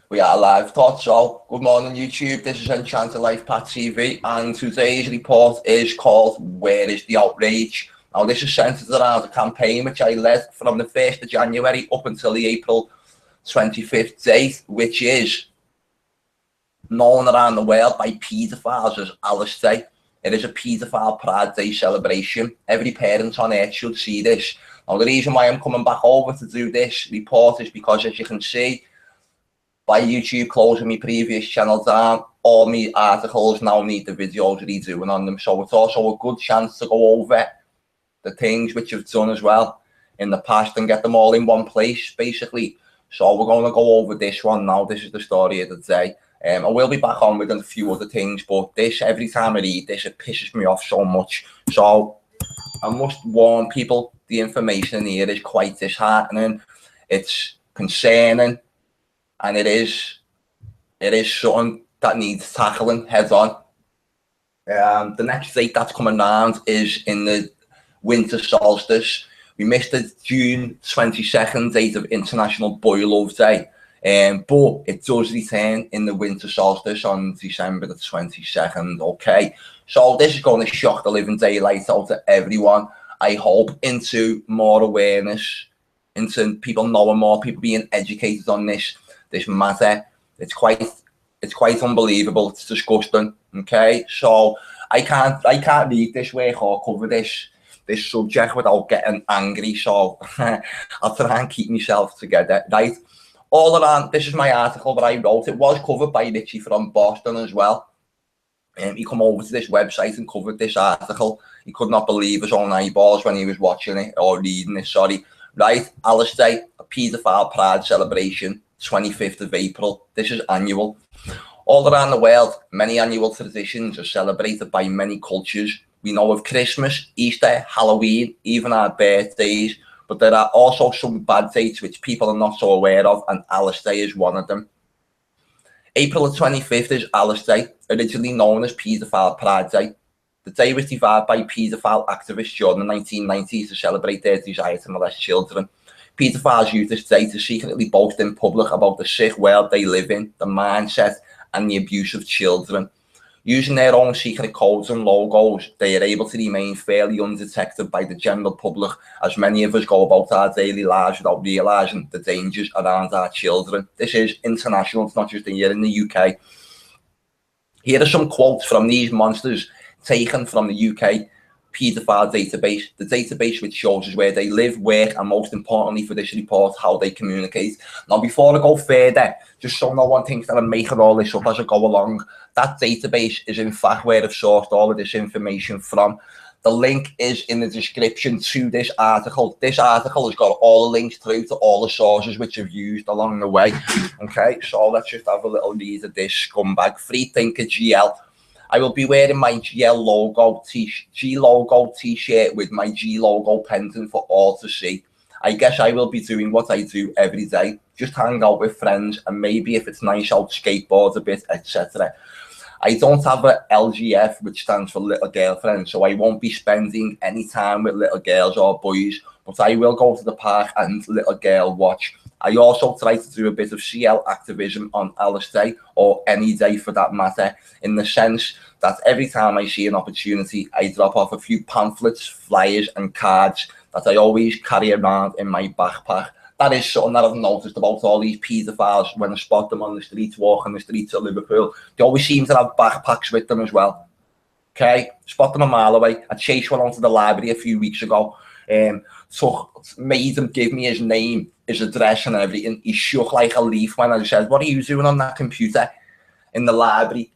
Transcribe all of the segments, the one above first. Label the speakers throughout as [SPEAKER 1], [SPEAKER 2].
[SPEAKER 1] We are live thoughts, so good morning YouTube, this is Enchanted LifePath TV and today's report is called Where is the Outrage? Now this is centered around a campaign which I led from the 1st of January up until the April 25th date, which is known around the world by paedophiles as Alice Day. It is a paedophile Pride Day celebration. Every parent on earth should see this. Now the reason why I'm coming back over to do this report is because, as you can see, by YouTube closing my previous channel down, all my articles now need the videos redoing on them. So it's also a good chance to go over the things which you've done as well in the past and get them all in one place, basically. So we're going to go over this one now. This is the story of the day. I will be back on with a few other things, but this, every time I read this, it pisses me off so much. So I must warn people, the information here is quite disheartening. It's concerning. And it is something that needs tackling head on. The next date that's coming around is in the winter solstice. We missed the June 22nd date of International Boy Love Day, but it does return in the winter solstice on December the 22nd. Okay, so this is going to shock the living daylights out of everyone. I hope into more awareness, into people knowing more, people being educated on this matter. It's quite unbelievable. It's disgusting. Okay, so I can't read this work or cover this subject without getting angry, so I'll try and keep myself together, right? All around, this is my article that I wrote. It was covered by Richie from Boston as well. He come over to this website and covered this article. He could not believe his own eyeballs when he was watching it, or reading it, sorry. Right, Alice Day, a paedophile pride celebration, 25th of April. This is annual. All around the world, many annual traditions are celebrated by many cultures. We know of Christmas, Easter, Halloween, even our birthdays, but there are also some bad dates which people are not so aware of, and Alice Day is one of them. April the 25th is Alice Day, originally known as Paedophile Pride Day. The day was devised by paedophile activists during the 1990s to celebrate their desire to molest children. Paedophiles use this day to secretly boast in public about the sick world they live in, the mindset, and the abuse of children. Using their own secret codes and logos, they are able to remain fairly undetected by the general public, as many of us go about our daily lives without realising the dangers around our children. This is international, it's not just here in the UK. Here are some quotes from these monsters taken from the UK paedophile database, the database which shows us where they live, work, and most importantly for this report, how they communicate. Now, before I go further, just so no one thinks that I'm making all this up as I go along, that database is in fact where I've sourced all of this information from. The link is in the description to this article. This article has got all the links through to all the sources which I've used along the way. Okay, so let's just have a little read of this scumbag. Free Thinker GL. I will be wearing my G logo t-shirt with my G logo pendant for all to see. I guess I will be doing what I do every day, just hang out with friends and maybe if it's nice out skateboard a bit, etc. I don't have a LGF, which stands for little girlfriend, so I won't be spending any time with little girls or boys, but I will go to the park and little girl watch. I also try to do a bit of CL activism on Alice Day, or any day for that matter, in the sense that every time I see an opportunity, I drop off a few pamphlets, flyers and cards that I always carry around in my backpack. That is something that I've noticed about all these paedophiles when I spot them on the streets, walking the streets of Liverpool. They always seem to have backpacks with them as well. Okay, spot them a mile away. I chased one onto the library a few weeks ago. So made him give me his name, his address and everything. He shook like a leaf when I said, "What are you doing on that computer in the library?"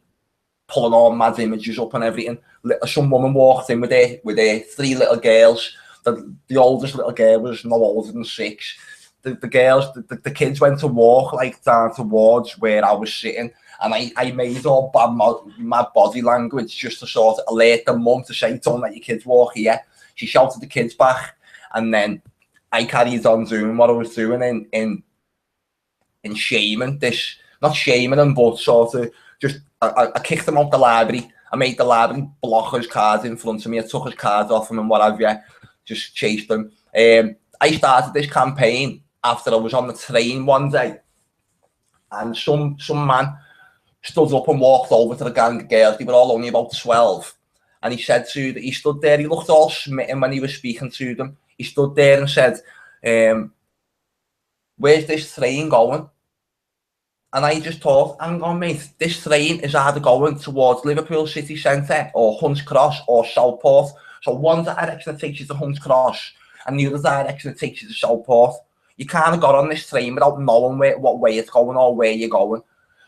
[SPEAKER 1] Pulling all mad images up and everything. Some woman walked in with her 3 little girls. The oldest little girl was no older than 6. The kids went to walk like down towards where I was sitting, and I made all bad my body language just to sort of alert the mum to say, "Don't let your kids walk here." She shouted the kids back, and then I carried on doing what I was doing in shaming this, not shaming them, but sort of just I kicked him out the library. I made the library block his cards in front of me. I took his cards off him and what have you. Just chased him. I started this campaign after I was on the train one day and some man stood up and walked over to the gang of girls. They were all only about 12. And he said to them, he stood there, he looked all smitten when he was speaking to them. He stood there and said, where's this train going? And I just thought, hang on, mate, this train is either going towards Liverpool city centre or Hunts Cross or Southport. So one direction that takes you to Hunts Cross and the other direction that takes you to Southport. You kind of got on this train without knowing what way it's going or where you're going.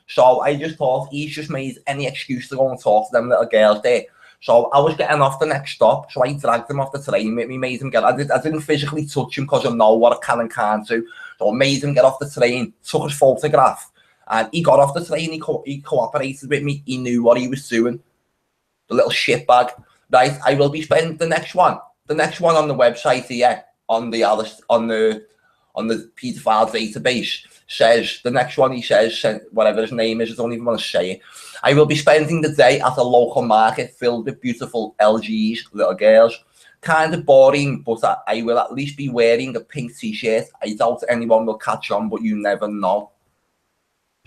[SPEAKER 1] So I just thought he's just made any excuse to go and talk to them little girls there. So I was getting off the next stop, so I dragged him off the train with me, made him get. I didn't physically touch him because I know what I can and can't do. So I made him get off the train, took his photograph. And he got off the train, he cooperated with me, he knew what he was doing. The little shitbag. Right, I will be spending the next one on the website here, on the paedophile database, says, the next one he says, whatever his name is, I don't even want to say it. I will be spending the day at a local market filled with beautiful LGs, little girls. Kind of boring, but I will at least be wearing a pink t-shirt. I doubt anyone will catch on, but you never know.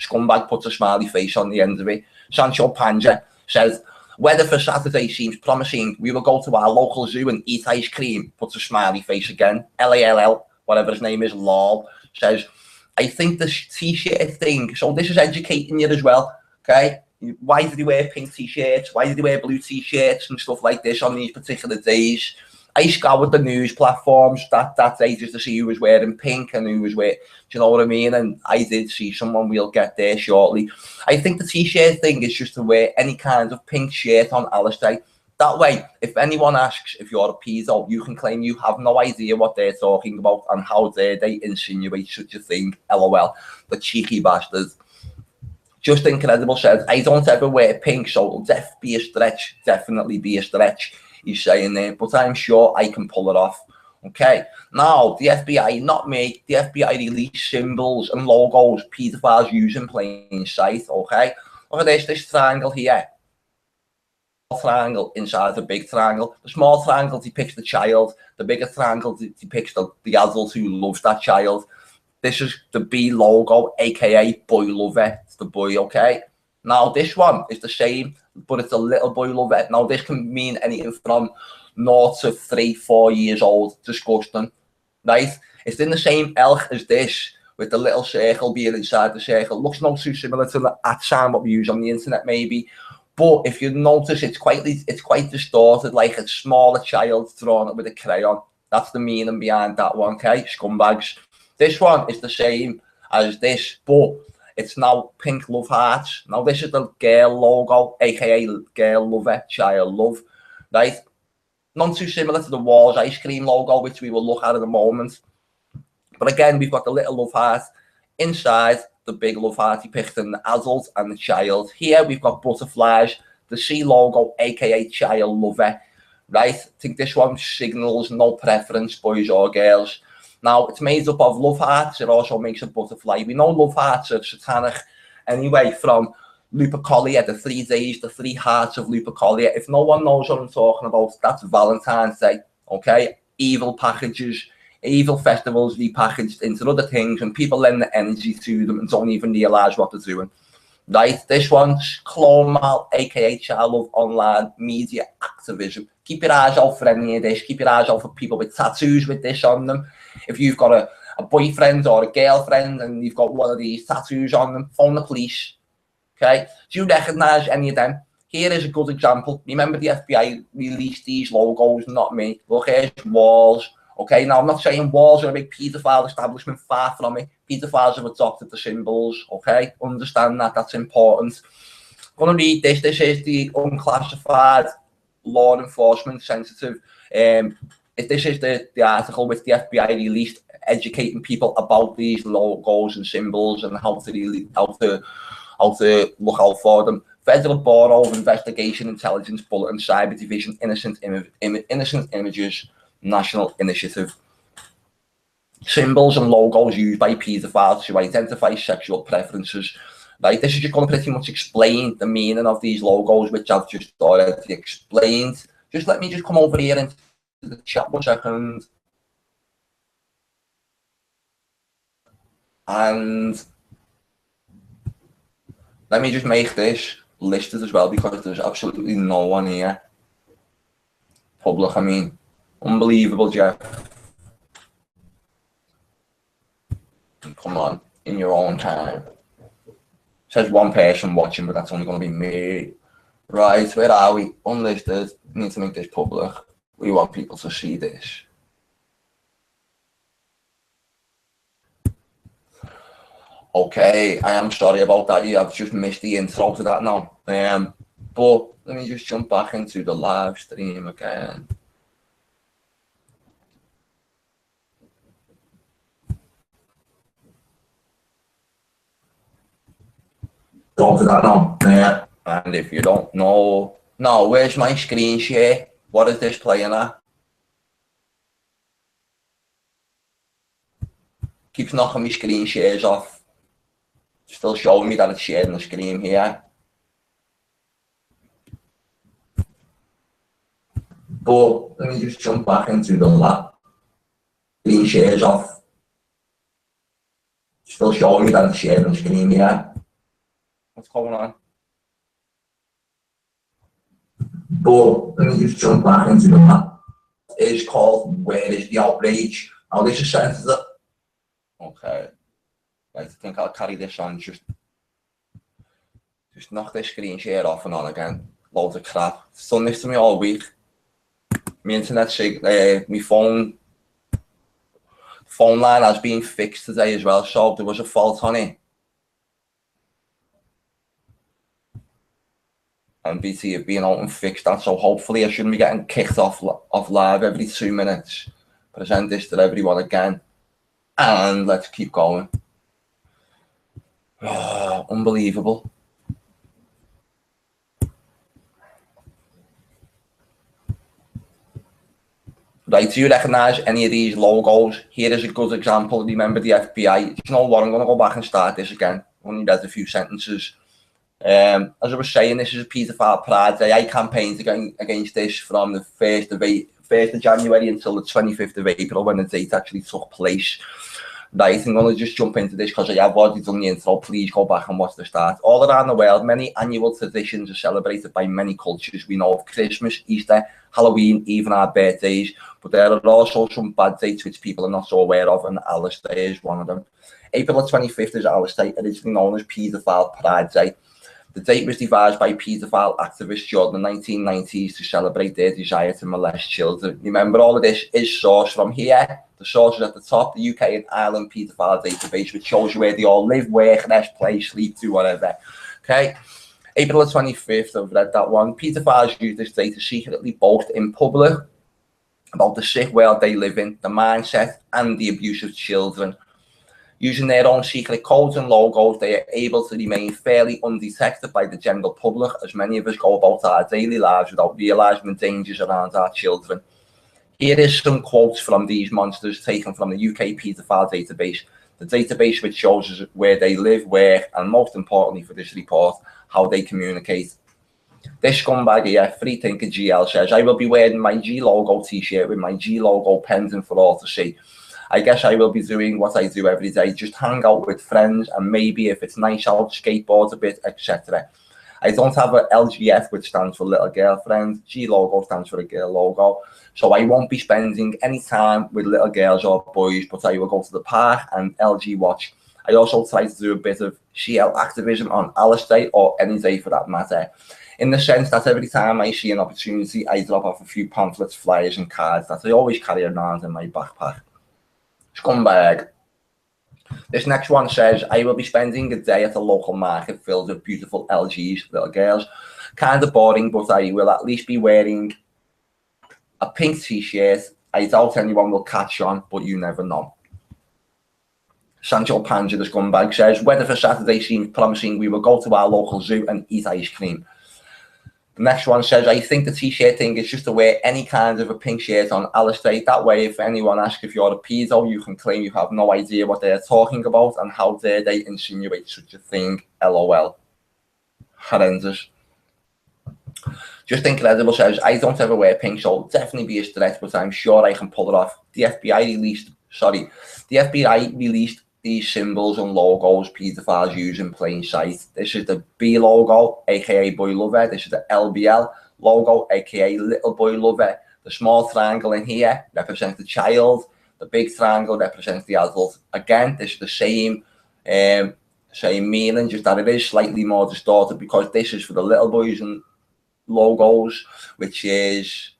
[SPEAKER 1] Scumbag puts a smiley face on the end of it. Sancho Panza says, weather for Saturday seems promising. We will go to our local zoo and eat ice cream. Puts a smiley face again. LALL, whatever his name is, lol, says, I think the t-shirt thing, so this is educating you as well, okay? Why did he wear pink t-shirts? Why did he wear blue t-shirts and stuff like this on these particular days? I scoured the news platforms that day just to see who was wearing pink and who was wearing, do you know what I mean? And I did see someone, we'll get there shortly. I think the t-shirt thing is just to wear any kind of pink shirt on Alice Day. That way, if anyone asks if you're a pedo, you can claim you have no idea what they're talking about and how dare they insinuate such a thing. LOL, the cheeky bastards. Just Incredible said, I don't ever wear pink, so it'll be a stretch, definitely be a stretch. He's saying there, but I'm sure I can pull it off. Okay, now the FBI, not me, the FBI released symbols and logos pedophiles use in plain sight. Okay, look at this triangle here. Triangle inside the big triangle. The small triangle depicts the child. The bigger triangle depicts the adult who loves that child. This is the B logo, aka boy lover. It's the boy, okay? Now this one is the same, but it's a little boy lover. Now this can mean anything from 0 to 3, 4 years old. Disgusting, right? It's in the same elk as this, with the little circle being inside the circle. Looks not too similar to the @ what we use on the internet, maybe. But if you notice, it's quite distorted, like a smaller child drawn it with a crayon. That's the meaning behind that one, okay? Scumbags. This one is the same as this, but it's now pink love hearts. Now this is the girl logo, aka girl lover, child love, right? Not too similar to the Wars ice cream logo, which we will look at in a moment. But again, we've got the little love heart inside the big love heart depicting the adult and the child. Here we've got butterflies, the C logo, aka child lover, right? I think this one signals no preference, boys or girls. Now, it's made up of love hearts. It also makes a butterfly. We know love hearts are satanic anyway from Lupercalia, the 3 days, the 3 hearts of Lupercalia. If no one knows what I'm talking about, that's Valentine's Day, okay? Evil packages, evil festivals repackaged into other things, and people lend the energy to them and don't even realise what they're doing. Right, this one's Clonmal, aka Child Love Online Media Activism. Keep your eyes out for any of this. Keep your eyes out for people with tattoos with this on them. If you've got a boyfriend or a girlfriend and you've got one of these tattoos on them, phone the police. Okay? Do you recognise any of them? Here is a good example. Remember the FBI released these logos, not me. Look, here's Walls. Okay, now I'm not saying Walls are a big paedophile establishment, far from it. Paedophiles have adopted the symbols, okay? Understand that, that's important. I'm going to read this. This is the unclassified law enforcement sensitive. This is the article which the FBI released, educating people about these logos and symbols and how to look out for them. Federal Bureau of Investigation, Intelligence, Bulletin, Cyber Division, Innocent Images, National Initiative. Symbols and logos used by paedophiles to identify sexual preferences. Right, this is just going to pretty much explain the meaning of these logos, which I've just already explained. Just let me just come over here into the chat 1 second. And Let me just make this listed as well because there's absolutely no one here. Public, I mean. Unbelievable, Jeff. Come on, in your own time. Says one person watching, but that's only going to be me. Right, where are we? Unlisted. Need to make this public. We want people to see this. Okay, I am sorry about that. You have just missed the intro to that now. But let me just jump back into the live stream again. Go to that now. And if you don't know, no, where's my screen share? What is this playing at? Keeps knocking my screen shares off. Still showing me that it's sharing the screen here. But let me just jump back into the lab. Screen shares off. Still showing me that it's sharing the screen here. What's going on? But let me just jump back into the lab. It's called Where is the Outrage? Now this is sensitive. Okay. Right, I think I'll carry this on, just knock this screen share off and on again. Loads of crap. It's done this to me all week. My internet, my phone line has been fixed today as well, so there was a fault on it. And BT have been out and fixed that, so hopefully I shouldn't be getting kicked off live every 2 minutes. Present this to everyone again. And let's keep going. Oh, unbelievable. Right, do you recognise any of these logos? Here is a good example. Remember the FBI. You know what? I'm going to go back and start this again. Only read a few sentences. As I was saying, this is a paedophile Pride Day. I campaigned against this from the 1st of January until the 25th of April when the date actually took place. Right, I'm going to just jump into this because I have already done the intro. Please go back and watch the start. All around the world, many annual traditions are celebrated by many cultures. We know of Christmas, Easter, Halloween, even our birthdays. But there are also some bad dates which people are not so aware of, and Alice Day is one of them. April 25th is Alice Day, originally known as Paedophile Pride Day. The date was devised by paedophile activists during the 1990s to celebrate their desire to molest children. Remember, all of this is sourced from here. The source is at the top, the UK and Ireland paedophile database, which shows you where they all live, work, rest, play, sleep, do whatever. Okay. April 25th, I've read that one. Paedophiles use this day to secretly boast in public about the sick world they live in, the mindset, and the abuse of children. Using their own secret codes and logos, they are able to remain fairly undetected by the general public, as many of us go about our daily lives without realising the dangers around our children. Here is some quotes from these monsters taken from the UK paedophile database, the database which shows us where they live, work, and most importantly for this report, how they communicate. This scumbag here, Freethinker GL, says, I will be wearing my G logo t-shirt with my G logo pendant for all to see. I guess I will be doing what I do every day, just hang out with friends and maybe if it's nice out, skateboard a bit, etc. I don't have a LGF, which stands for little girlfriend. G logo stands for a girl logo. So I won't be spending any time with little girls or boys, but I will go to the park and LG watch. I also try to do a bit of CL activism on Alice Day or any day for that matter, in the sense that every time I see an opportunity, I drop off a few pamphlets, flyers and cards that I always carry around in my backpack. Scumbag. This next one says, I will be spending a day at a local market filled with beautiful LGs, little girls. Kind of boring, but I will at least be wearing a pink t-shirt. I doubt anyone will catch on, but you never know. Sancho Panza, the scumbag, says, weather for Saturday seems promising. We will go to our local zoo and eat ice cream. The next one says, I think the t-shirt thing is just to wear any kind of a pink shirt on Alice Day. That way, if anyone asks if you're a pedo, you can claim you have no idea what they're talking about and how dare they insinuate such a thing. LOL. Horrendous. Just Incredible says, I don't ever wear pink, so it'll definitely be a stretch, but I'm sure I can pull it off. The FBI released these symbols and logos pedophiles use in plain sight. This is the B logo, aka boy lover. This is the LBL logo, aka little boy lover. The small triangle in here represents the child. The big triangle represents the adult. Again, this is the same meaning, just that it is slightly more distorted because this is for the little boys and logos, which is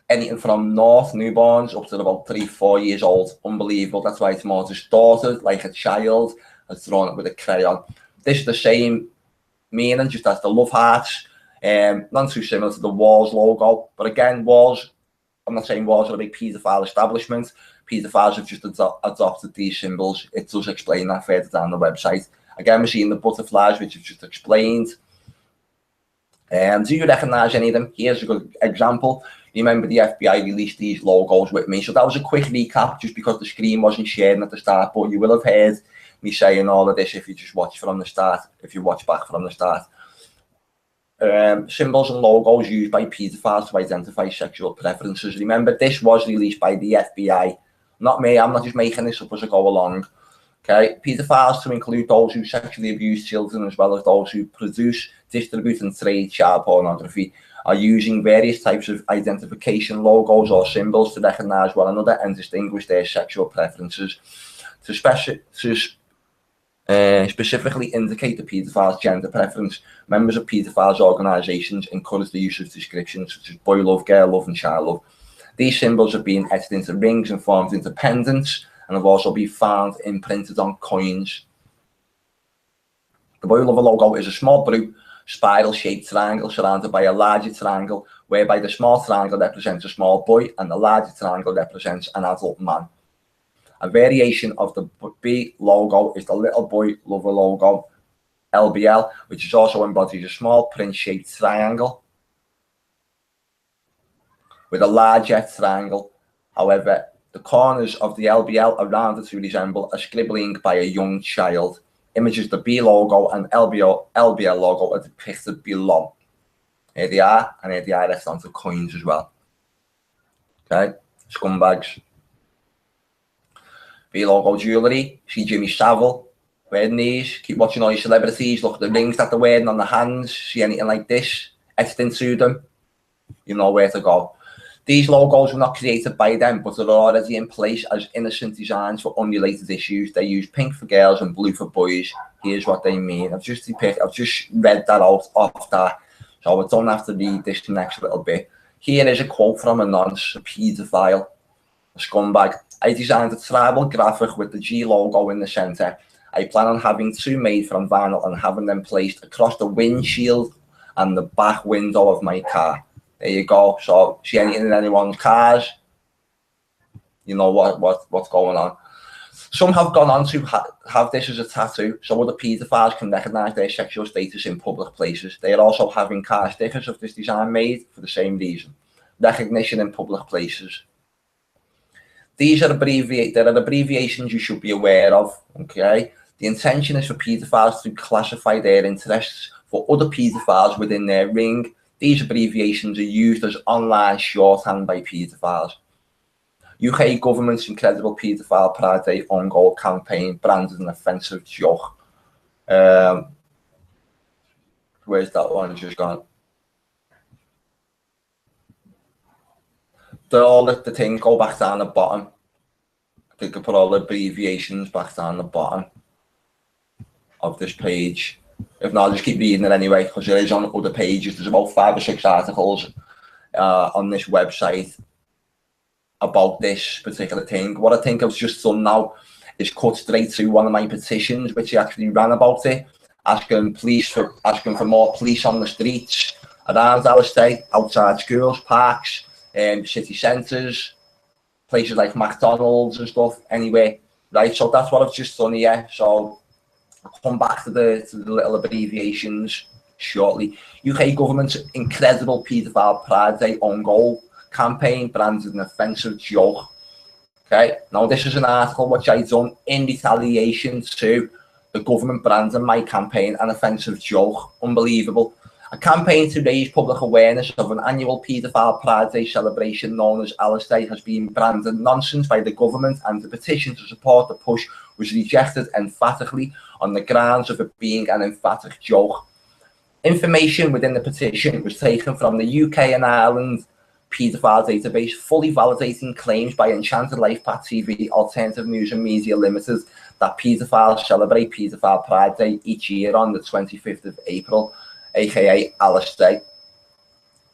[SPEAKER 1] anything from newborns up to about 3-4 years old. Unbelievable. That's why it's more distorted, like a child has drawn it with a crayon. This is the same meaning, just as the love hearts. Not too similar to the Walls logo, but again, Walls, I'm not saying Walls are a big paedophile establishment. Paedophiles have just adopted these symbols. It does explain that further down the website. Again, we're seeing the butterflies, which I've just explained. Do you recognize any of them? Here's a good example. Remember the FBI released these logos with me. So that was a quick recap just because the screen wasn't sharing at the start, but you will have heard me saying all of this if you just watch from the start, if you watch back from the start. Symbols and logos used by paedophiles to identify sexual preferences. Remember, this was released by the FBI. Not me, I'm not just making this up as I go along. Okay, paedophiles, to include those who sexually abuse children as well as those who produce, distribute and trade child pornography, are using various types of identification logos or symbols to recognize one another and distinguish their sexual preferences. To specifically indicate the paedophile's gender preference, members of paedophiles' organisations encourage the use of descriptions such as boy love, girl love and child love. These symbols have been etched into rings and formed into pendants and have also been found imprinted on coins. The boy lover logo is a small blue spiral-shaped triangle surrounded by a larger triangle, whereby the small triangle represents a small boy and the larger triangle represents an adult man. A variation of the B logo is the little boy lover logo, LBL, which is also embodies a small print-shaped triangle with a larger triangle. However, the corners of the LBL around it to resemble a scribbling by a young child. Images of the B logo and LBL logo are depicted below. Here they are, and here they are left onto coins as well. Okay, scumbags. B logo jewellery, see Jimmy Savile wearing these. Keep watching all your celebrities, look at the rings that they're wearing on the hands, see anything like this etched into them, you know where to go. These logos were not created by them, but are already in place as innocent designs for unrelated issues. They use pink for girls and blue for boys. Here's what they mean. I've just read that out off that, so I don't have to read this next little bit. Here is a quote from a nonce, a paedophile, a scumbag. I designed a tribal graphic with the G logo in the centre. I plan on having 2 made from vinyl and having them placed across the windshield and the back window of my car. There you go. So, see anything in anyone's cars, you know what's going on. Some have gone on to have this as a tattoo, so other paedophiles can recognise their sexual status in public places. They are also having car stickers of this design made for the same reason. Recognition in public places. These are abbreviations you should be aware of, okay? The intention is for paedophiles to classify their interests for other paedophiles within their ring. These abbreviations are used as online shorthand by paedophiles. UK government's incredible paedophile Pride Day on goal campaign branded an offensive joke. Where's that one just gone? All the things go back down the bottom. They could put all the abbreviations back down the bottom of this page. If not, I'll just keep reading it anyway, because it is on other pages. There's about 5 or 6 articles on this website about this particular thing. What I think I've just done now is cut straight to one of my petitions, which I actually ran about it, asking for more police on the streets around our state, outside schools, parks, city centres, places like McDonald's and stuff. Anyway, right. So that's what I've just done here. So I'll come back to the little abbreviations shortly. UK government's incredible paedophile Pride Day on goal campaign branded an offensive joke. Okay, now this is an article which I done in retaliation to the government branding my campaign an offensive joke. Unbelievable. A campaign to raise public awareness of an annual paedophile Pride Day celebration known as Alice Day has been branded nonsense by the government, and the petition to support the push was rejected emphatically on the grounds of it being an emphatic joke. Information within the petition was taken from the UK and Ireland paedophile database, fully validating claims by Enchanted, LifePath TV, Alternative News and Media Limited that paedophiles celebrate Paedophile Pride Day each year on the 25th of April, aka Alice Day.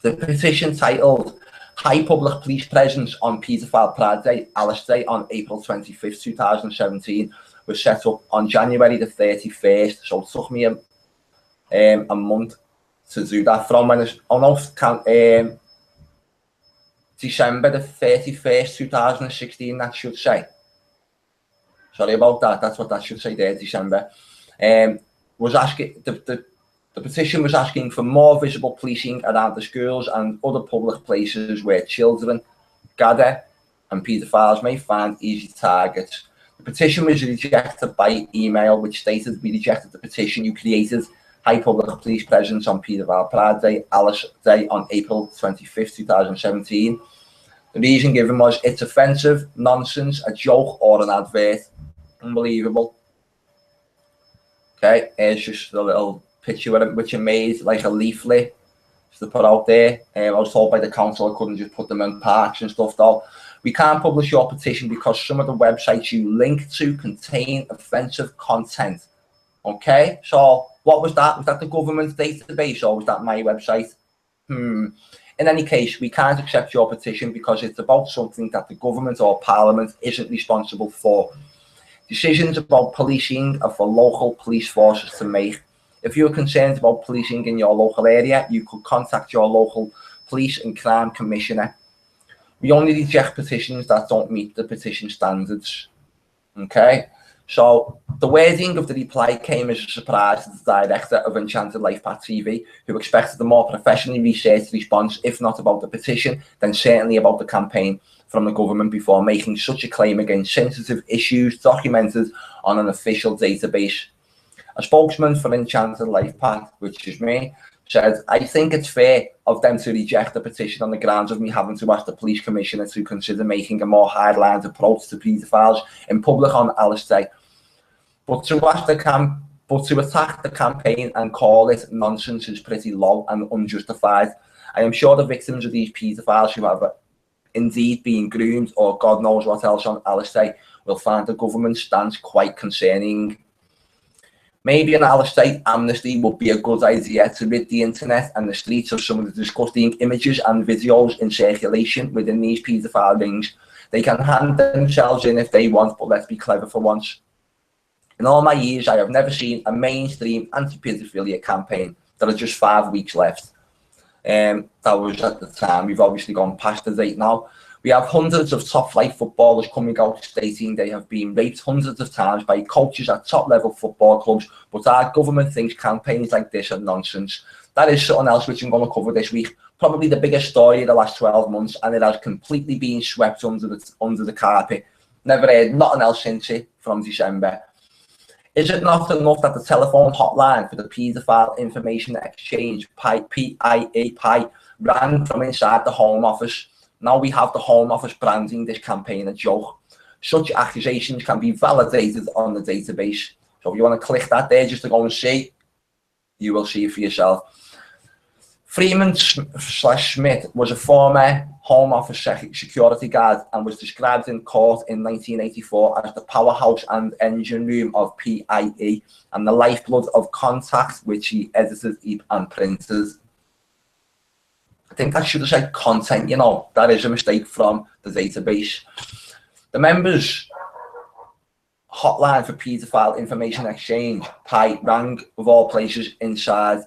[SPEAKER 1] The petition, titled High Public Police Presence on Paedophile Pride Day, Alice Day on April 25th, 2017, was set up on January the 31st, so it took me a month to do that from when it's almost December the 31st, 2016, that should say. Sorry about that, that's what that should say there, December. Was asking, the petition was asking for more visible policing around the schools and other public places where children gather and paedophiles may find easy targets. The petition was rejected by email, which stated, "We rejected the petition. You created high public police presence on Paedophile Pride Day, Alice Day on April 25th, 2017. The reason given was it's offensive, nonsense, a joke or an advert." Unbelievable. Okay, here's just a little picture which I made, like a leaflet to put out there. I was told by the council I couldn't just put them in parks and stuff though. "We can't publish your petition because some of the websites you link to contain offensive content." Okay, so what was that? Was that the government's database or was that my website? In any case, we can't accept your petition because it's about something that the government or parliament isn't responsible for. Decisions about policing are for local police forces to make. If you're concerned about policing in your local area, you could contact your local police and crime commissioner. We only reject petitions that don't meet the petition standards. Okay, so the wording of the reply came as a surprise to the director of Enchanted LifePath TV, who expected a more professionally researched response, if not about the petition, then certainly about the campaign from the government before making such a claim against sensitive issues documented on an official database. A spokesman for Enchanted LifePath, which is me, said, "I think it's fair of them to reject the petition on the grounds of me having to ask the police commissioner to consider making a more hard-lined approach to paedophiles in public on Alice Day. But to attack the campaign and call it nonsense is pretty low and unjustified. I am sure the victims of these paedophiles who have indeed been groomed or God knows what else on Alice Day will find the government's stance quite concerning. Maybe an Alice Day amnesty would be a good idea to rid the internet and the streets of some of the disgusting images and videos in circulation within these paedophile rings. They can hand themselves in if they want, but let's be clever for once. In all my years, I have never seen a mainstream anti-paedophilia campaign. There are just 5 weeks left. That was at the time. We've obviously gone past the date now. We have hundreds of top-flight footballers coming out stating they have been raped hundreds of times by coaches at top-level football clubs, but our government thinks campaigns like this are nonsense. That is something else which I'm going to cover this week. Probably the biggest story of the last 12 months, and it has completely been swept under the carpet. Never heard nothing else since it from December. Is it not enough that the telephone hotline for the Paedophile Information Exchange, PIA, ran from inside the Home Office? Now we have the Home Office branding this campaign a joke. Such accusations can be validated on the database. So if you want to click that there just to go and see, you will see it for yourself. Freeman/Smith was a former Home Office security guard and was described in court in 1984 as the powerhouse and engine room of PIE and the lifeblood of Contact, which he edited and printed. I think I should have said content, you know, that is a mistake from the database. The members' hotline for Paedophile Information Exchange, PIE, rang of all places inside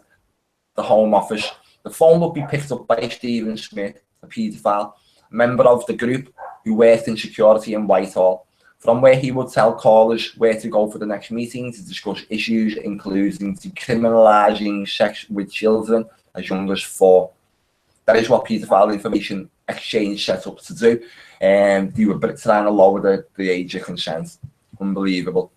[SPEAKER 1] the Home Office. The phone would be picked up by Stephen Smith, a paedophile, a member of the group who worked in security in Whitehall, from where he would tell callers where to go for the next meeting to discuss issues including decriminalising sex with children as young as 4. That is what Paedophile Information Exchange set up to do, and they were trying to lower the age of consent. Unbelievable.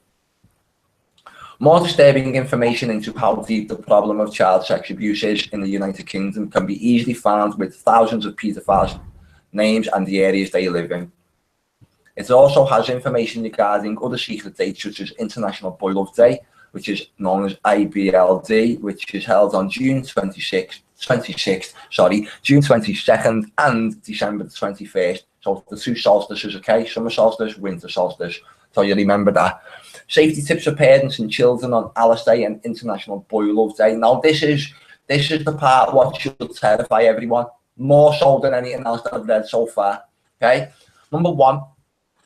[SPEAKER 1] More disturbing information into how deep the problem of child sex abuse is in the United Kingdom can be easily found with thousands of paedophiles' names and the areas they live in. It also has information regarding other secret dates such as International Boy Love Day, which is known as IBLD, which is held on June 22nd, June 22nd and December the 21st. So the two solstices, okay? Summer solstice, winter solstice. So you remember that. Safety tips for parents and children on Alice Day and International Boy Love Day. Now this is the part what should terrify everyone, more so than anything else that I've read so far. Okay? Number one,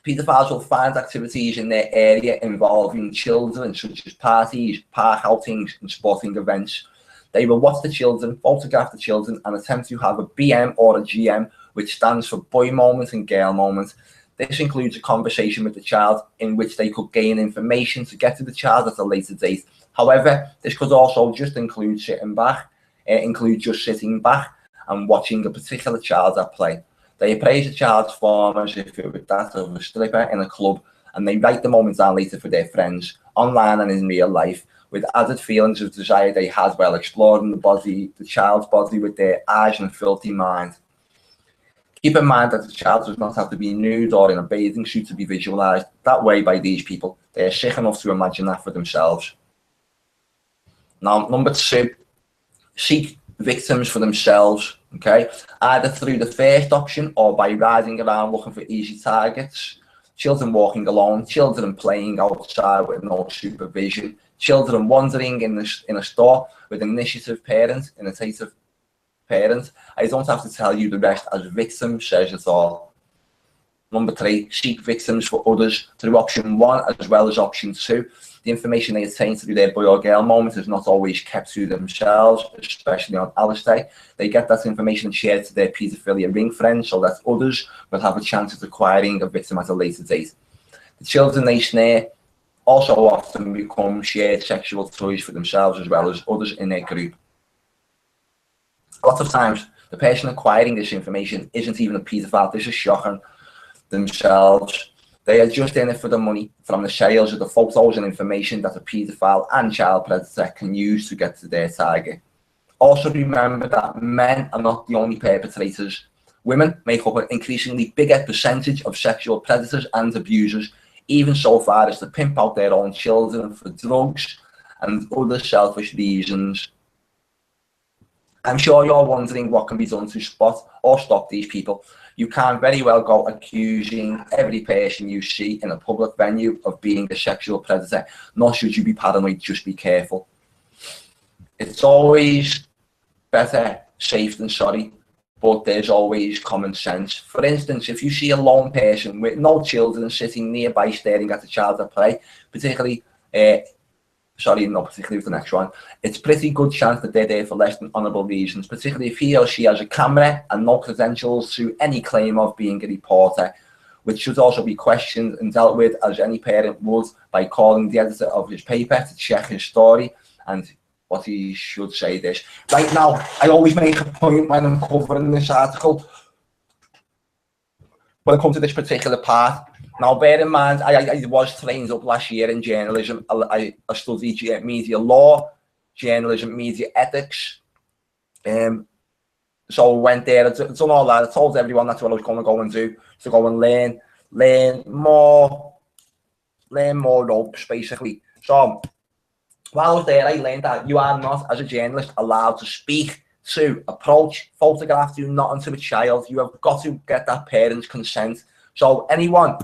[SPEAKER 1] paedophiles will find activities in their area involving children, such as parties, park outings, and sporting events. They will watch the children, photograph the children, and attempt to have a BM or a GM, which stands for boy moment and girl moment. This includes a conversation with the child in which they could gain information to get to the child at a later date. However, this could also just include sitting back and watching a particular child at play. They appraise the child's form as if it were that of a stripper in a club, and they write the moment down later for their friends, online and in real life, with added feelings of desire they had while exploring the child's body with their eyes and filthy mind. Keep in mind that the child does not have to be nude or in a bathing suit to be visualized that way by these people. They are sick enough to imagine that for themselves. Now, number two, seek victims for themselves, okay? Either through the first option or by riding around looking for easy targets. Children walking alone, children playing outside with no supervision, children wandering in a store with initiative parents, I don't have to tell you the rest, as victim says it all. Number three, seek victims for others through option one as well as option two. The information they attain through their boy or girl moment is not always kept to themselves, especially on Alice Day. They get that information shared to their paedophilia ring friends so that others will have a chance of acquiring a victim at a later date. The children they snare also often become shared sexual toys for themselves as well as others in their group. A lot of times, the person acquiring this information isn't even a paedophile. This is shocking themselves. They are just in it for the money from the sales of the photos and information that a paedophile and child predator can use to get to their target. Also remember that men are not the only perpetrators. Women make up an increasingly bigger percentage of sexual predators and abusers, even so far as to pimp out their own children for drugs and other selfish reasons. I'm sure you're wondering what can be done to spot or stop these people. You can't very well go accusing every person you see in a public venue of being a sexual predator, nor should you be paranoid, just be careful. It's always better safe than sorry, but there's always common sense. For instance, if you see a lone person with no children sitting nearby staring at a child at play, particularly with the next one, it's pretty good chance that they're there for less than honourable reasons, particularly if he or she has a camera and no credentials to any claim of being a reporter, which should also be questioned and dealt with as any parent would by calling the editor of his paper to check his story and what he should say this. Right now, I always make a point when I'm covering this article, when I come to this particular part. Now, bear in mind, I was trained up last year in journalism. I studied media law, journalism, media ethics. So I went there, I done all that. I told everyone that's what I was going to go and do, to go and learn more ropes, basically. So while I was there, I learned that you are not, as a journalist, allowed to speak to, approach, photograph, do nothing to a child. You have got to get that parent's consent. So anyone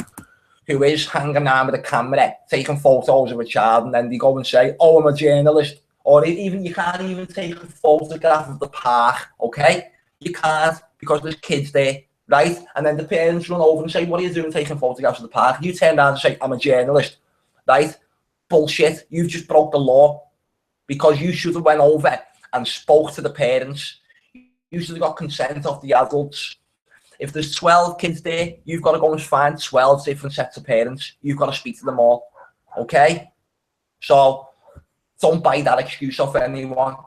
[SPEAKER 1] who is hanging around with a camera, taking photos of a child, and then they go and say, oh, I'm a journalist, or even you can't even take a photograph of the park, okay? You can't, because there's kids there, right? And then the parents run over and say, what are you doing taking photographs of the park? You turn around and say, I'm a journalist, right? Bullshit, you've just broke the law, because you should have went over and spoke to the parents. You should have got consent of the adults. If there's 12 kids there, you've got to go and find 12 different sets of parents. You've got to speak to them all, okay? So don't buy that excuse off anyone.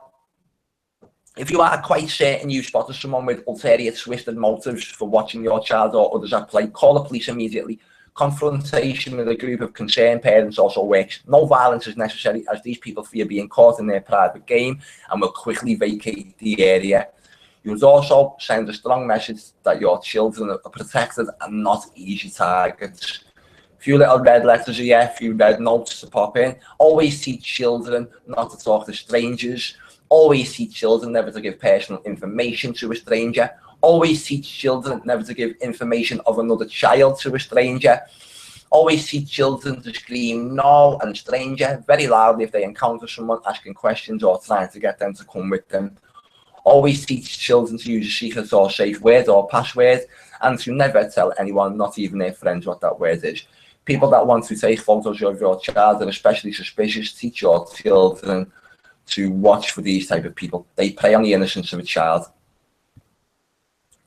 [SPEAKER 1] If you are quite certain you spotted someone with ulterior twisted motives for watching your child or others at play, call the police immediately. Confrontation with a group of concerned parents also works. No violence is necessary as these people fear being caught in their private game and will quickly vacate the area. You must also send a strong message that your children are protected and not easy targets. Few little red letters here, a few red notes to pop in. Always teach children not to talk to strangers. Always teach children never to give personal information to a stranger. Always teach children never to give information of another child to a stranger. Always teach children to scream no and stranger very loudly if they encounter someone asking questions or trying to get them to come with them. Always teach children to use a secret or safe word or password, and to never tell anyone, not even their friends, what that word is. People that want to take photos of your child are especially suspicious. Teach your children to watch for these type of people. They prey on the innocence of a child.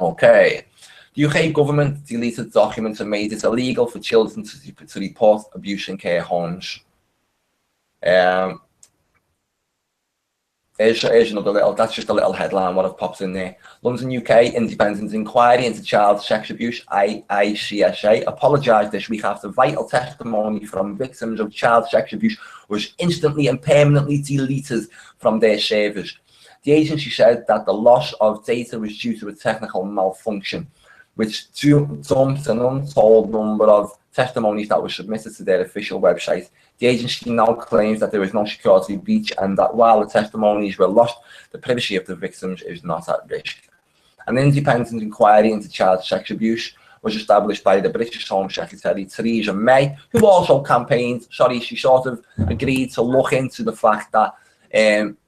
[SPEAKER 1] Okay. The UK government deleted documents and made it illegal for children to report abuse in care homes. Here's another little, that's just a little headline, what I've popped in there. London, UK, independent inquiry into child sex abuse, IICSA, apologised this week after vital testimony from victims of child sex abuse was instantly and permanently deleted from their servers. The agency said that the loss of data was due to a technical malfunction, which dumped an untold number of testimonies that were submitted to their official website. The agency now claims that there was no security breach and that while the testimonies were lost, the privacy of the victims is not at risk. An independent inquiry into child sex abuse was established by the British Home Secretary Theresa May, who also campaigned, she sort of agreed to look into the fact that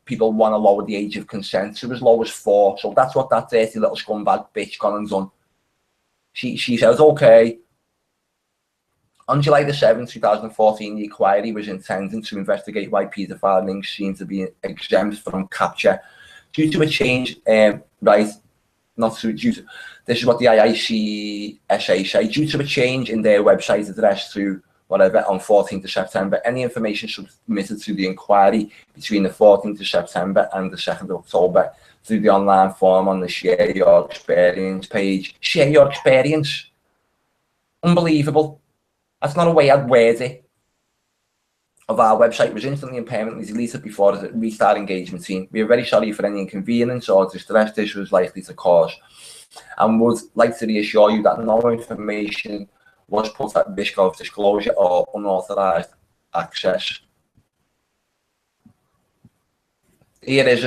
[SPEAKER 1] people want to lower the age of consent to as low as 4. So that's what that dirty little scumbag bitch gone and done. She says, okay. On July the 7th, 2014, the inquiry was intended to investigate why paedophile links seem to be exempt from capture due to a change, this is what the IICSA say, due to a change in their website address to whatever on 14th of September. Any information submitted to the inquiry between the 14th of September and the 2nd of October through the online form on the Share Your Experience page. Share your experience. Unbelievable. That's not a way I'd word it. Of our website was instantly and permanently deleted before it reached our engagement team. We are very sorry for any inconvenience or distress this was likely to cause, and would like to reassure you that no information was put at risk of disclosure or unauthorized access. Here is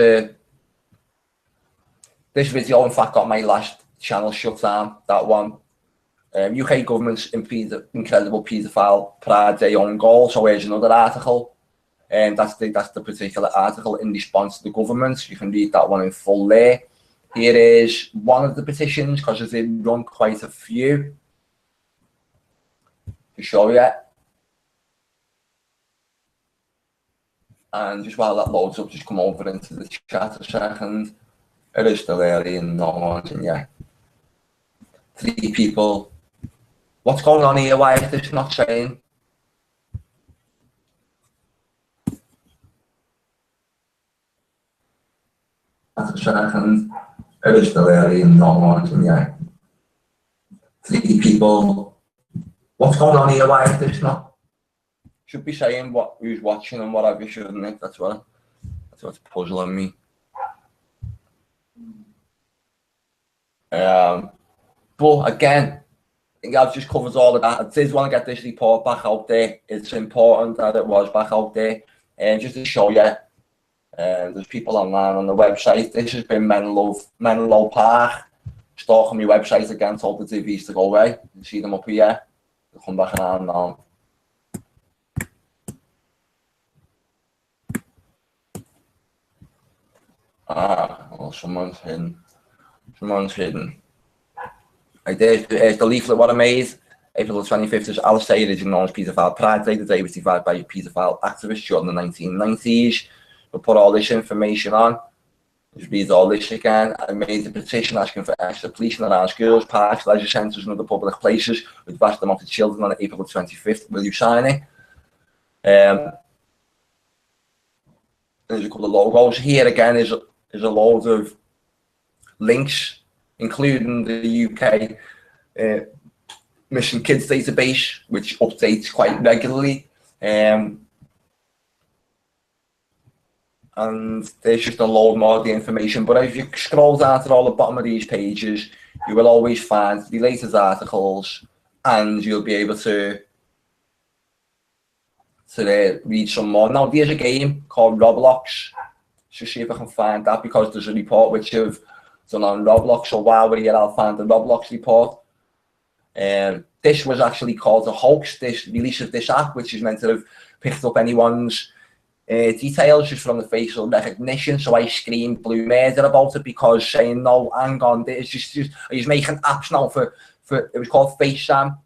[SPEAKER 1] this video in fact got my last channel shut down, that one. UK government's incredible paedophile Pride Day own goal. So here's another article, and that's the particular article in response to the government. You can read that one in full there. Here is one of the petitions, because they run quite a few to show you. And just while that loads up, just come over into the chat a second. It is still early and no one's in yet. 3 people. What's going on here? Why is this not saying? That's a second. It is still early and no one's in yet. 3 people. What's going on here? Why is this not? Should be saying who's watching and what have you, shouldn't it? That's what's puzzling me. But again, I think I've just covered all of that. I did want to get this report back out there. It's important that it was back out there. And just to show you, there's people online on the website. This has been Menlo Park. Stalking my website again, told the TVs to go away. You see them up here. They'll come back around now. Well, someone's hidden. There's the leaflet what I made. April the 25th is Alistair is known as Paedophile Pride Day. The day was divided by paedophile activists during the 1990s. We'll put all this information on. Just read all this again. I made a petition asking for extra policing around schools, parks, leisure centres and other public places with vast amount of children on April the 25th. Will you sign it? There's a couple of logos. Here again is a load of links, including the UK missing kids database, which updates quite regularly. And there's just a load more of the information. But if you scroll down to all the bottom of these pages, you will always find the latest articles, and you'll be able to read some more. Now, there's a game called Roblox. Just see if I can find that, because there's a report which I've done on Roblox. So while we're here, I'll find the Roblox report. This was actually called a hoax, this release of this app, which is meant to have picked up anyone's details just from the facial recognition. So I screamed blue murder about it, because saying, no, hang on, it's just he's making apps now for it was called FaceTime,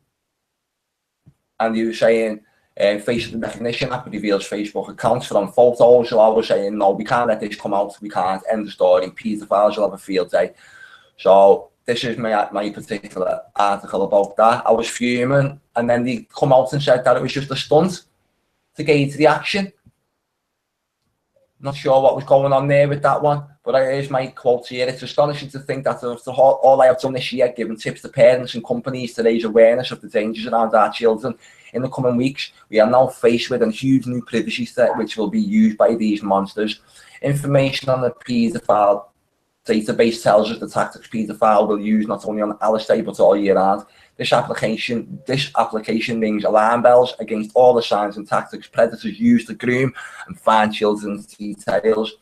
[SPEAKER 1] and he was saying facial recognition app reveals Facebook accounts from photos. So I was saying, no, we can't let this come out, we can't, end the story, pedophiles will have a field day. So this is my particular article about that. I was fuming, and then they come out and said that it was just a stunt to gauge the action. Not sure what was going on there with that one, but here's my quote here. It's astonishing to think that after all I have done this year, giving tips to parents and companies to raise awareness of the dangers around our children, in the coming weeks, we are now faced with a huge new privacy threat which will be used by these monsters. Information on the paedophile database tells us the tactics paedophile will use not only on Alistair but all year round. This application rings alarm bells against all the signs and tactics predators use to groom and find children's details.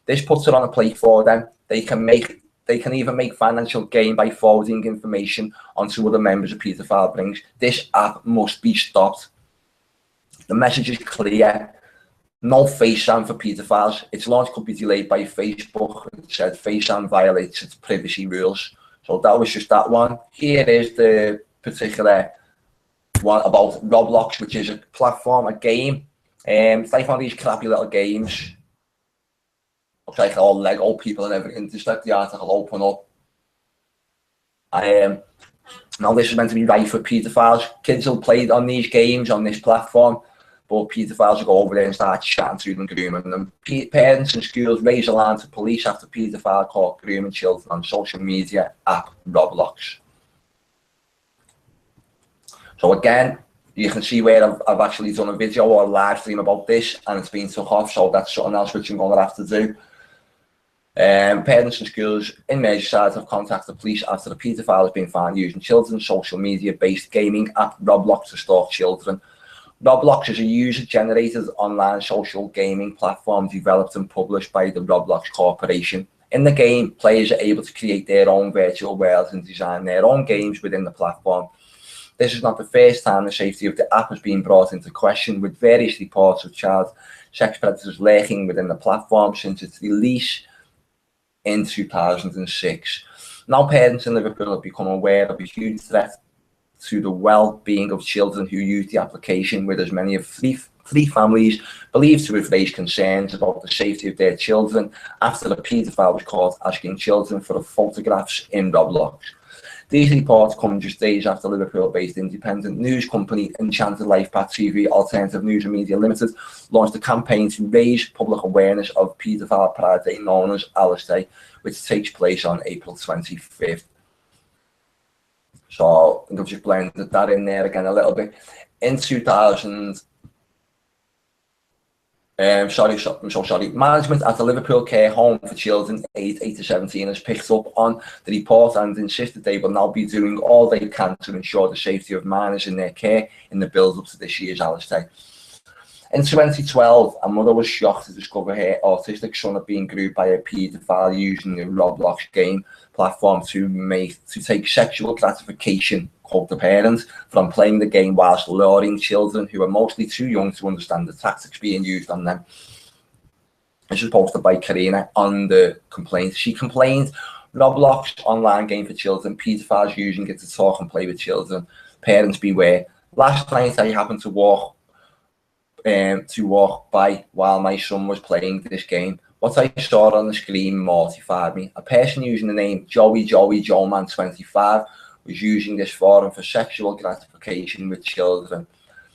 [SPEAKER 1] This puts it on a plate for them. They can even make financial gain by forwarding information onto other members of paedophile rings. This app must be stopped. The message is clear. No FaceTime for paedophiles. Its launch could be delayed by Facebook. It said FaceTime violates its privacy rules. So that was just that one. Here is the particular one about Roblox, which is a platform, a game. It's like one of these crappy little games. Looks like all Lego people and everything. Just let the article open up. Now this is meant to be right for paedophiles. Kids will play on these games on this platform, but paedophiles will go over there and start chatting to them, grooming them. Parents and schools raise alarm to police after paedophile caught grooming children on social media app Roblox. So again, you can see where I've actually done a video or a live stream about this, and it's been took off, so that's something else which I'm going to have to do. Parents and schools in Merseyside have contacted police after the paedophile has been found using children's social media-based gaming app Roblox to stalk children. Roblox is a user-generated online social gaming platform developed and published by the Roblox Corporation. In the game, players are able to create their own virtual worlds and design their own games within the platform. This is not the first time the safety of the app has been brought into question, with various reports of child sex predators lurking within the platform since its release in 2006. Now parents in Liverpool have become aware of a huge threat to the well-being of children who use the application, with as many as three families believed to have raised concerns about the safety of their children after the paedophile was caught asking children for photographs in Roblox. These reports come just days after Liverpool-based independent news company Enchanted LifePath TV Alternative News and Media Limited launched a campaign to raise public awareness of Paedophile Pride Day known as Alistair, which takes place on April 25th. So I think I've just blended that in there again a little bit. In 2000, management at the Liverpool care home for children aged 8 to 17 has picked up on the report and insisted they will now be doing all they can to ensure the safety of minors in their care in the build-up to this year's Alistair. In 2012, a mother was shocked to discover her autistic son had been groomed by a paedophile using the Roblox game platform to take sexual gratification, quote the parents, from playing the game whilst luring children who are mostly too young to understand the tactics being used on them. This was posted by Karina on the complaint. She complained, Roblox online game for children, paedophiles using it to talk and play with children. Parents beware. Last night I happened to walk by while my son was playing this game. What I saw on the screen mortified me. A person using the name Joeman25 was using this forum for sexual gratification with children.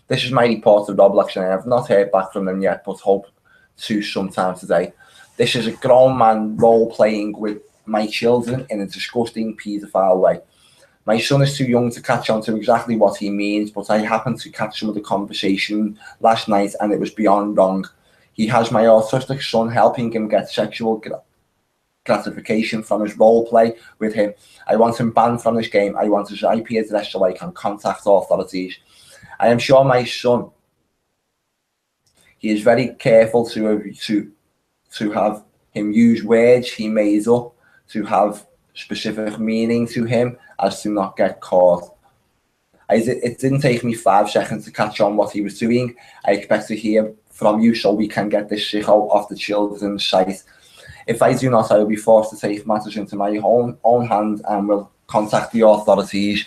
[SPEAKER 1] This is my report to Roblox, and I have not heard back from them yet, but hope to sometime today. This is a grown man role-playing with my children in a disgusting paedophile way. My son is too young to catch on to exactly what he means, but I happened to catch some of the conversation last night and it was beyond wrong. He has my autistic son helping him get sexual gratification from his role play with him. I want him banned from this game. I want his IP address so I can contact authorities. I am sure my son, he is very careful to have him use words he made up to have specific meaning to him as to not get caught. It didn't take me 5 seconds to catch on what he was doing. I expect to hear from you so we can get this shit out of the children's sight. If I do not, I will be forced to take matters into my own hand and will contact the authorities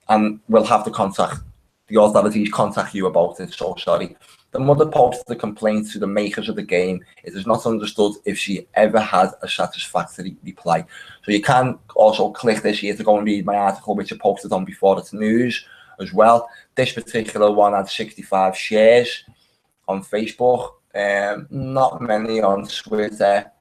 [SPEAKER 1] and will have to contact the authorities contact you about it. So sorry. The mother posted the complaint to the makers of the game. It is not understood if she ever had a satisfactory reply. So you can also click this here to go and read my article, which I posted on before it's news as well. This particular one had 65 shares on Facebook, not many on Twitter.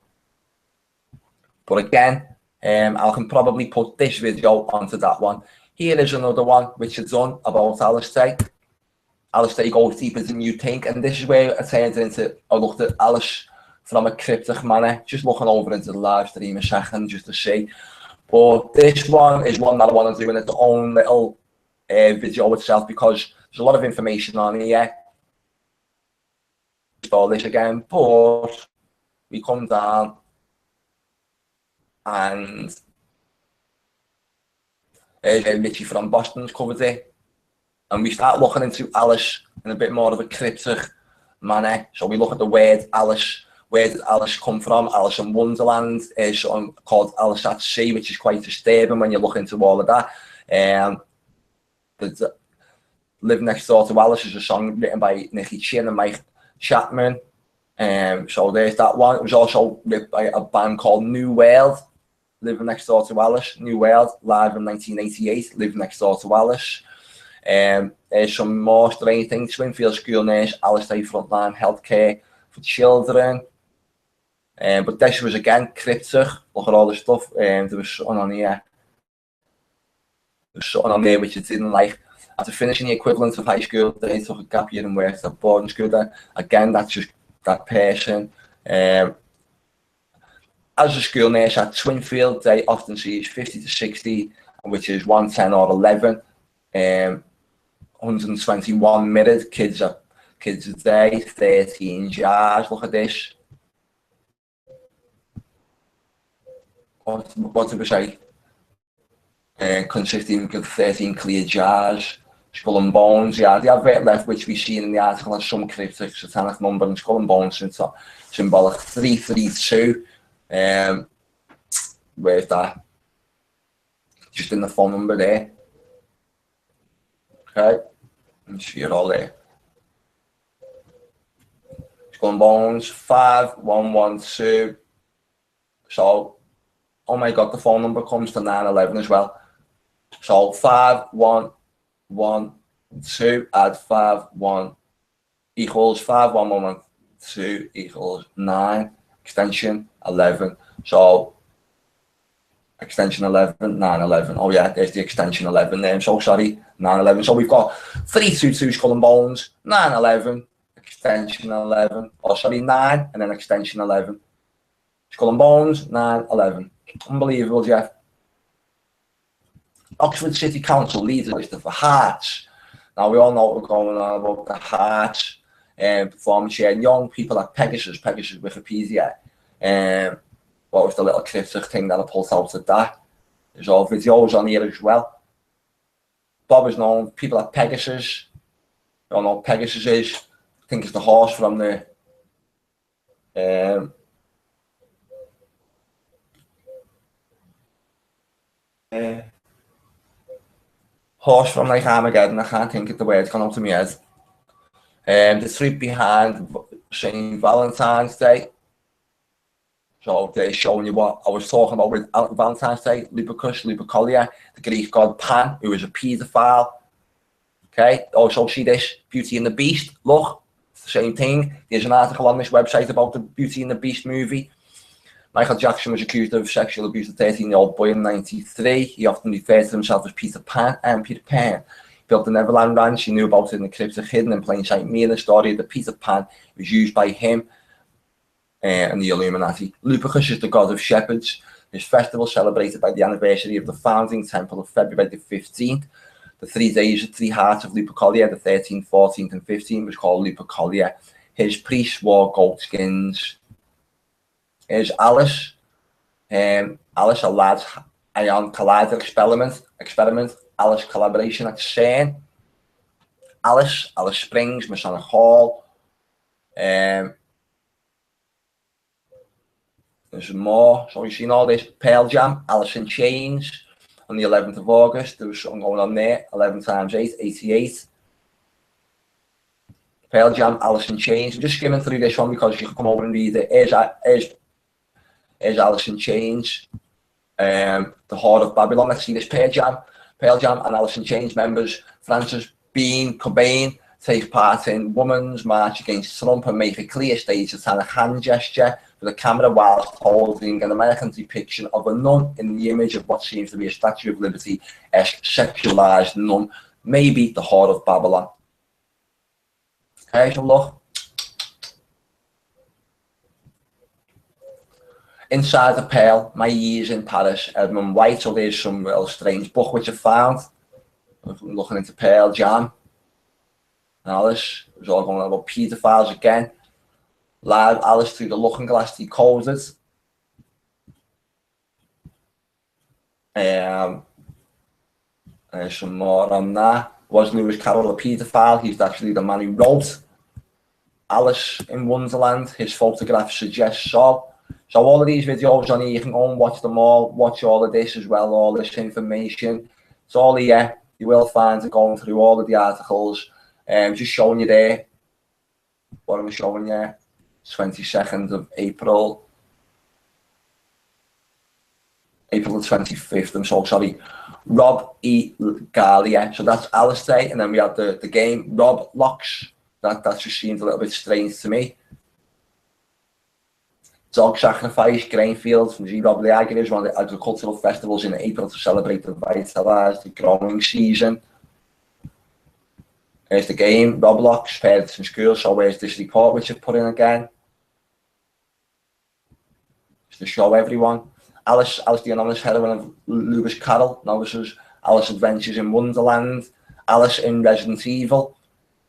[SPEAKER 1] But again, I can probably put this video onto that one. Here is another one which is done about Alistair. Alistair goes deeper than you think, and this is where I turned into, I looked at Alice from a cryptic manner, just looking over into the live stream a second just to see. But this one is one that I want to do in its own little video itself because there's a lot of information on here. Install this again, but we come down and Richie from Boston's covered it. And we start looking into Alice in a bit more of a cryptic manner. So we look at the word Alice. Where did Alice come from? Alice in Wonderland is something called Alice at Sea, which is quite disturbing when you look into all of that. Live Next Door to Alice is a song written by Nicky Chin and Mike Chapman. So there's that one. It was also written by a band called New World. Live Next Door to Alice, New World, live in 1988. Live Next Door to Alice. There's some more strange things. Swinfield School Nurse, Alistair Frontline Healthcare for Children. But this was again cryptic. Look at all the stuff. There was something on here. There's something on there which I didn't like. After finishing the equivalent of high school, they took a gap year and worked at boarding school there. Again, that's just that person. As a school nurse at Swinfield, they often see 50 to 60, which is 110 or 11. 121 mirrored kids a day, 13 jars. Look at this. What did we say? Consisting of 13 clear jars, skull and bones. Yeah, the advert left, which we've seen in the article, has some cryptic satanic number and skull and bones symbolic 332. Where's that? Just in the phone number there. Okay, and see it all there. Skull and bones 5112. So, oh my God, the phone number comes to 911 as well. So 5112 add 51 equals 51112 equals 9, extension 11. So extension 11, 911. Oh yeah, there's the extension 11 there. I'm so sorry, 911. So we've got 322 skull and bones, 911, extension 11. Oh sorry, 9 and then extension 11. Skull and bones, 911. Unbelievable, Jeff. Oxford City Council leads the list for hearts. Now we all know what we're going on about the hearts and performance sharing young people at Pegasus Wikipedia. What was the little cryptic thing that I pulled out of that? There's all videos on here as well. Bob is known, people at Pegasus. You don't know what Pegasus is. I think it's the horse from the horse from like Armageddon. I can't think of the words gone out to me head. The truth behind St. Valentine's Day. So they're showing you what I was talking about with Valentine's Day. Lupercalia, the Greek god Pan, who is a paedophile. Okay, also see this, Beauty and the Beast. Look, it's the same thing. There's an article on this website about the Beauty and the Beast movie. Michael Jackson was accused of sexual abuse of a 13-year-old boy in 1993. He often referred to himself as Peter Pan. Peter Pan built the Neverland Ranch. He knew about it in the crypts of hidden in plain sight. Me and the story that Peter Pan was used by him and the Illuminati. Lupercus is the god of shepherds. His festival celebrated by the anniversary of the founding temple of February the 15th. The 3 days, 3 hearts of Lupercalia, the 13th, 14th, and 15th was called Lupercalia. His priests wore goat skins. Here's Alice. Alice, a large ion collider experiment. Alice collaboration at CERN. Alice Springs, Masonic Hall. There's more. So you've seen all this. Pearl Jam, Alice in Chains. On the 11th of August, there was something going on there. 11 times 8, 88. Pearl Jam, Alice in Chains. I'm just skimming through this one because you can come over and read it. Here's Alice in Chains. The Horde of Babylon. Let's see this. Pearl Jam and Alice in Chains members Francis Bean Cobain take part in Women's March Against Trump and make a clear stage satanic hand gesture for the camera whilst holding an American depiction of a nun in the image of what seems to be a Statue of Liberty-esque sexualized nun, maybe the Horde of Babylon. Okay, so look. Inside the Pearl, My Years in Paris, Edmund White. So there's some real strange book which I found. I'm looking into Pearl Jam. Alice, it was all going on about paedophiles again. Live Alice through the looking glass decoded. There's some more on that. Was Lewis Carroll a paedophile? He's actually the man who wrote Alice in Wonderland. His photograph suggests so. So all of these videos on here, you can go and watch them all, watch all of this as well, all this information. It's all here. You will find it going through all of the articles. Just showing you there. What am I showing you? 22nd of April. April the 25th, I'm so sorry. Rob E. Galia. So that's Alice Day. And then we have the game Rob Locks. That just seems a little bit strange to me. Dog sacrifice, grain fields from Rob the Agri is one of the agricultural festivals in April to celebrate the vitalized the growing season. There's the game, Roblox, parents in school. So where's this report which I've put in again? Just to show everyone. Alice the Anonymous Heroine of Lewis Carroll. Novices. Alice Adventures in Wonderland. Alice in Resident Evil.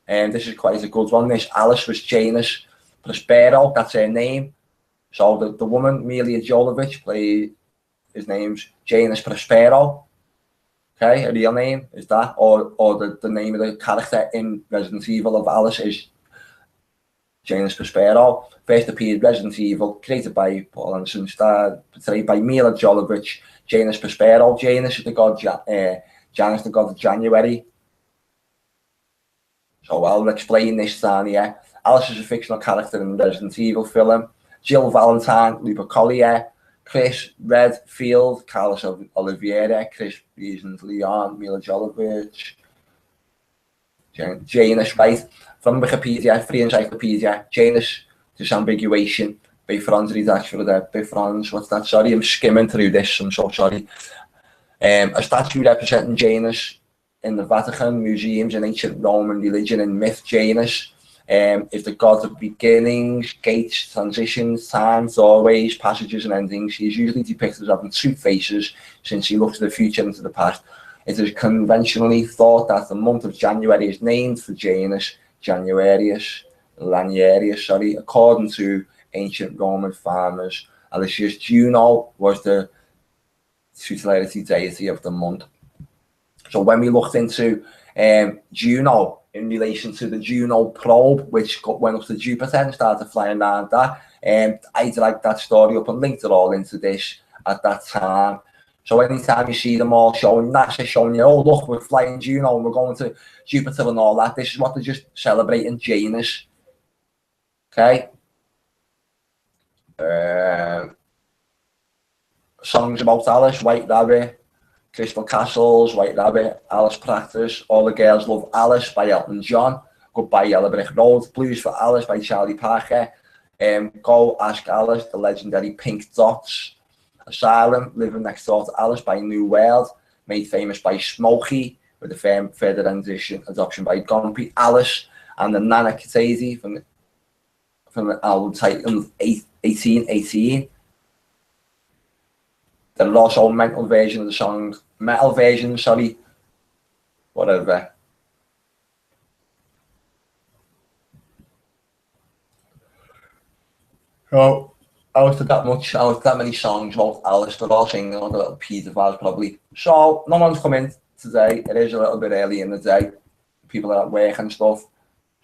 [SPEAKER 1] And this is quite a good one. This Alice was Janus Prospero. That's her name. So the woman, Mila Jovovich, played, his name's Janus Prospero. Okay, her real name is that, or the name of the character in Resident Evil of Alice is Janus Prospero. First appeared Resident Evil, created by Paul Anderson, starred, portrayed by Mila Jovovich, Janus Prospero. Janus is the god, Janus the god of January. So I'll explain this down here. Alice is a fictional character in the Resident Evil film. Jill Valentine, Lupercalia, Chris Redfield, Carlos Oliveira, Chris Reasons Leon, Mila Jovovich, Janus, right? From Wikipedia, free encyclopedia, Janus, disambiguation, Bifrons redaction for that, Bifrons, what's that? Sorry, I'm skimming through this, I'm so sorry. A statue representing Janus in the Vatican museums in ancient Roman religion and myth. Janus is the god of beginnings, gates, transitions, times, doorways, passages, and endings. He is usually depicted as having 2 faces, since he looks to the future and to the past. It is conventionally thought that the month of January is named for Janus, Laniarius, according to ancient Roman farmers. Alicius Juno was the tutelary deity of the month. So when we looked into Juno, in relation to the Juno probe, which went up to Jupiter and started flying around that. I dragged that story up and linked it all into this at that time. So anytime you see them all showing, NASA showing you, oh look, we're flying Juno and we're going to Jupiter and all that, this is what they're just celebrating Janus. Okay. Songs about Alice, White Rabbit, Crystal Castles, White Rabbit, Alice Practice, All the Girls Love Alice by Elton John, Goodbye Yellow Brick Road, Blues for Alice by Charlie Parker, Go ask Alice, the legendary Pink Dots. Asylum, living next door to Alice by New World, made famous by Smokey, with the further adoption by Gumpy, Alice, and the Nana Katesi from the album titled 1818. There are also metal versions of the song, whatever. So, I was that many songs about Alice, they're all singing on the little Pedo probably. So, no one's come in today, it is a little bit early in the day, people are at work and stuff.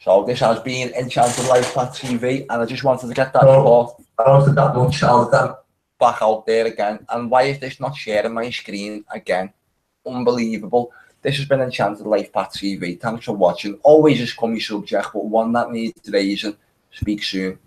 [SPEAKER 1] So this has been Enchanted LifePath TV, and I just wanted to get that report. I wanted that much out them back out there again. And why is this not sharing my screen again? Unbelievable. This has been Enchanted LifePath TV. Thanks for watching. Always a scummy subject, but one that needs raising. Speak soon.